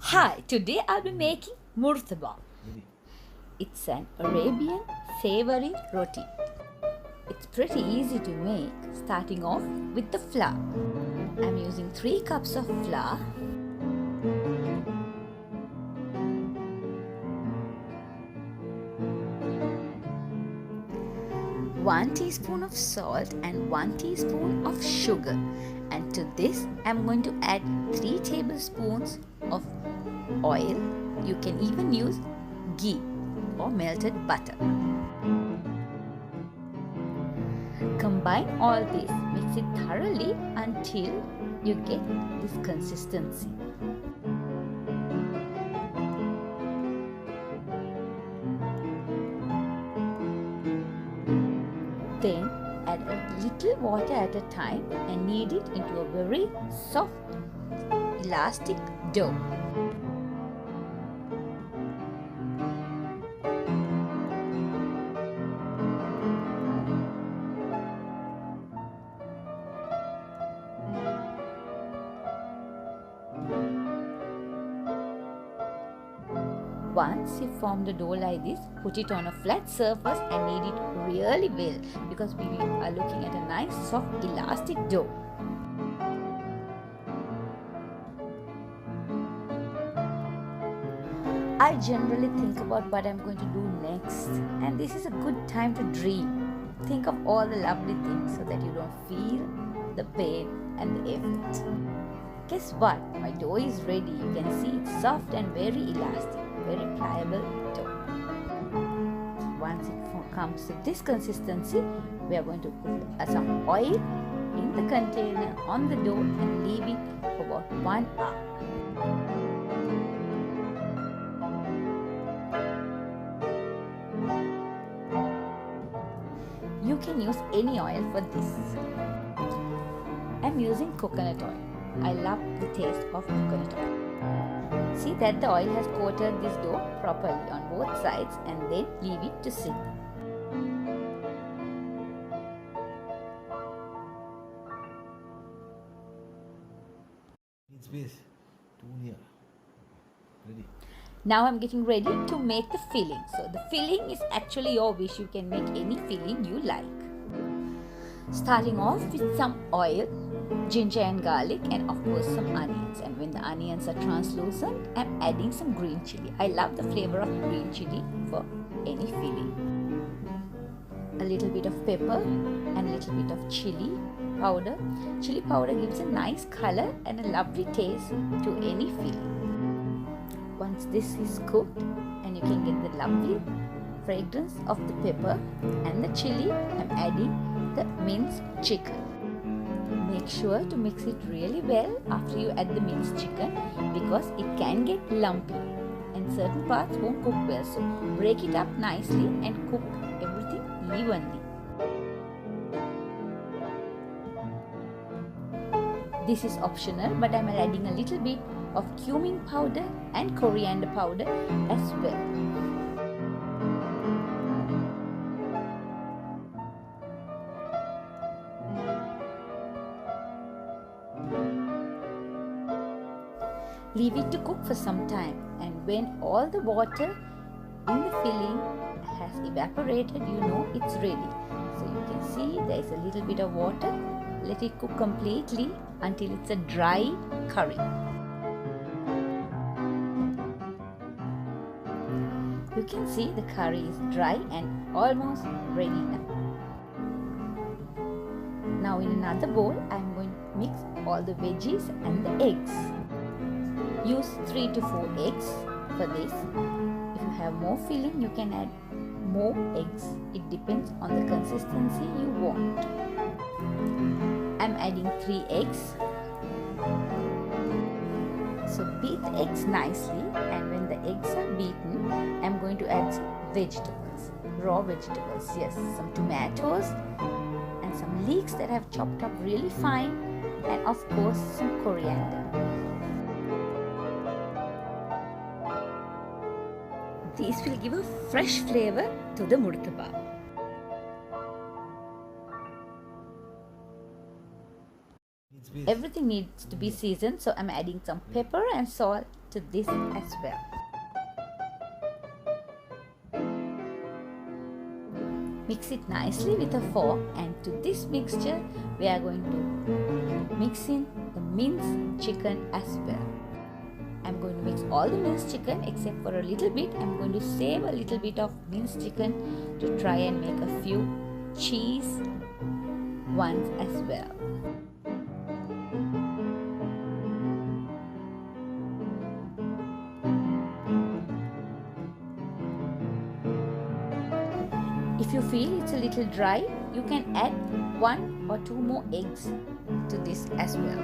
Hi, today I'll be making Murtabak. It's an Arabian savory roti. It's pretty easy to make, starting off with the flour. I'm using 3 cups of flour, 1 teaspoon of salt and 1 teaspoon of sugar. And to this, I'm going to add 3 tablespoons of oil. You can even use ghee or melted butter. Combine all this, mix it thoroughly until you get this consistency. Then add a little water at a time and knead it into a very soft, elastic dough. Once you form the dough like this, put it on a flat surface and knead it really well because we are looking at a nice soft elastic dough. I generally think about what I'm going to do next, and this is a good time to dream. Think of all the lovely things so that you don't feel the pain and the effort. Guess what? My dough is ready. You can see it's soft and very elastic. Very pliable dough. Once it comes to this consistency, we are going to put some oil in the container on the dough and leave it for about 1 hour. You can use any oil for this. I'm using coconut oil. I love the taste of coconut oil. See that the oil has coated this dough properly on both sides and then leave it to sit. Ready. Now I'm getting ready to make the filling. So the filling is actually your wish. You can make any filling you like. Starting off with some oil, ginger and garlic, and of course some onions. And when the onions are translucent, I'm adding some green chili. I love the flavor of green chili for any filling. A little bit of pepper and a little bit of chili powder. Chili powder gives a nice color and a lovely taste to any filling. Once this is cooked and you can get the lovely fragrance of the pepper and the chili, I'm adding the minced chicken. Make sure to mix it really well after you add the minced chicken because it can get lumpy and certain parts won't cook well. So break it up nicely and cook everything evenly. This is optional, but I'm adding a little bit of cumin powder and coriander powder as well. Leave it to cook for some time, and when all the water in the filling has evaporated, you know it's ready. So you can see there is a little bit of water. Let it cook completely until it's a dry curry. You can see the curry is dry and almost ready now. Now in another bowl, I am going to mix all the veggies and the eggs. Use 3 to 4 eggs for this. If you have more filling, you can add more eggs. It depends on the consistency you want. I'm adding 3 eggs. So beat the eggs nicely, and when the eggs are beaten, I'm going to add some vegetables, raw vegetables. Yes, some tomatoes and some leeks that I've chopped up really fine, and of course some coriander. These will give a fresh flavor to the murtabak. Everything needs to be seasoned, so I'm adding some pepper and salt to this as well. Mix it nicely with a fork, and to this mixture we are going to mix in the minced chicken as well. I'm going to mix all the minced chicken except for a little bit. I'm going to save a little bit of minced chicken to try and make a few cheese ones as well. If you feel it's a little dry, you can add 1 or 2 more eggs to this as well.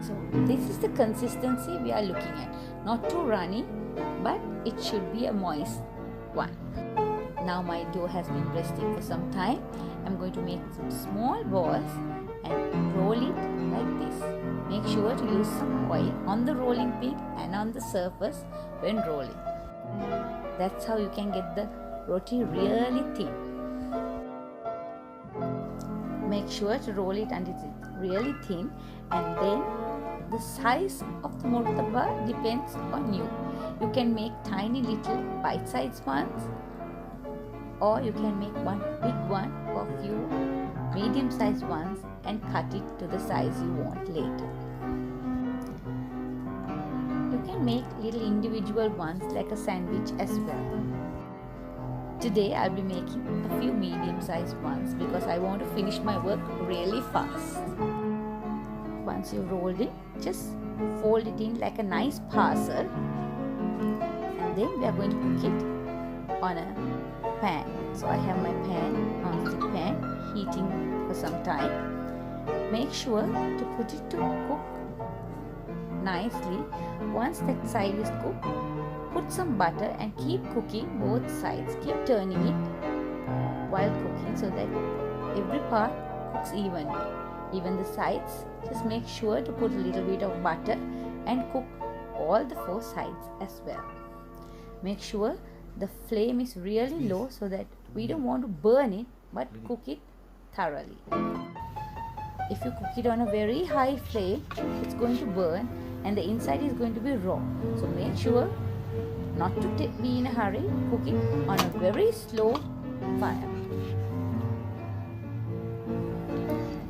So this is the consistency we are looking at. Not too runny, but it should be a moist one. Now my dough has been resting for some time. I'm going to make some small balls and roll it like this. Make sure to use some oil on the rolling pin and on the surface when rolling. That's how you can get the roti really thin. Make sure to roll it until it's really thin, and then the size of the murtabak depends on you. You can make tiny little bite-sized ones, or you can make one big one or few medium-sized ones and cut it to the size you want later. You can make little individual ones like a sandwich as well. Today I'll be making a few medium-sized ones because I want to finish my work really fast. Once you've rolled it, just fold it in like a nice parcel, and then we are going to cook it on a pan. So I have my pan, non-stick pan, heating for some time. Make sure to put it to cook nicely. Once that side is cooked, put some butter and keep cooking both sides. Keep turning it while cooking so that every part cooks evenly. Even the sides, just make sure to put a little bit of butter and cook all the 4 sides as well. Make sure the flame is really low so that we don't want to burn it, but cook it thoroughly. If you cook it on a very high flame, it's going to burn and the inside is going to be raw. So make sure not to be in a hurry. Cook it on a very slow fire.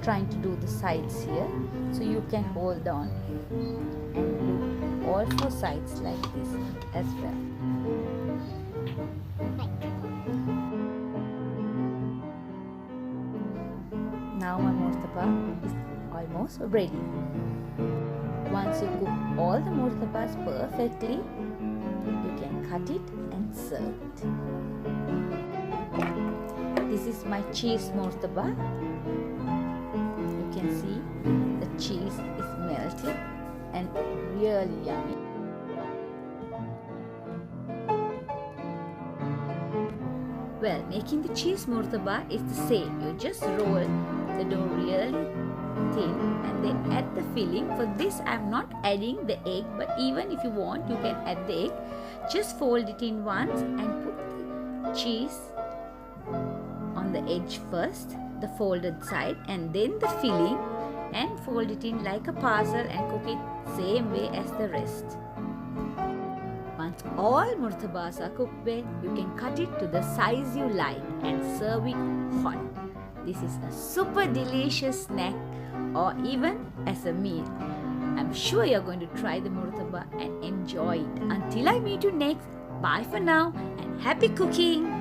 Trying to do the sides here, so you can hold on and do all 4 sides like this as well. Now my murtabak is almost ready. Once you cook all the murtabaks perfectly, you can cut it and serve it. This is my cheese murtabak. You can see the cheese is melted and really yummy. Well, making the cheese murtabak is the same. You just roll the dough really thin and then add the filling. For this I am not adding the egg, but even if you want, you can add the egg. Just fold it in once and put the cheese on the edge first, the folded side, and then the filling, and fold it in like a parcel and cook it same way as the rest. Once all murtabaks are cooked well, you can cut it to the size you like and serve it hot. This is a super delicious snack or even as a meal. I'm sure you're going to try the murtabak and enjoy it. Until I meet you next, bye for now and happy cooking!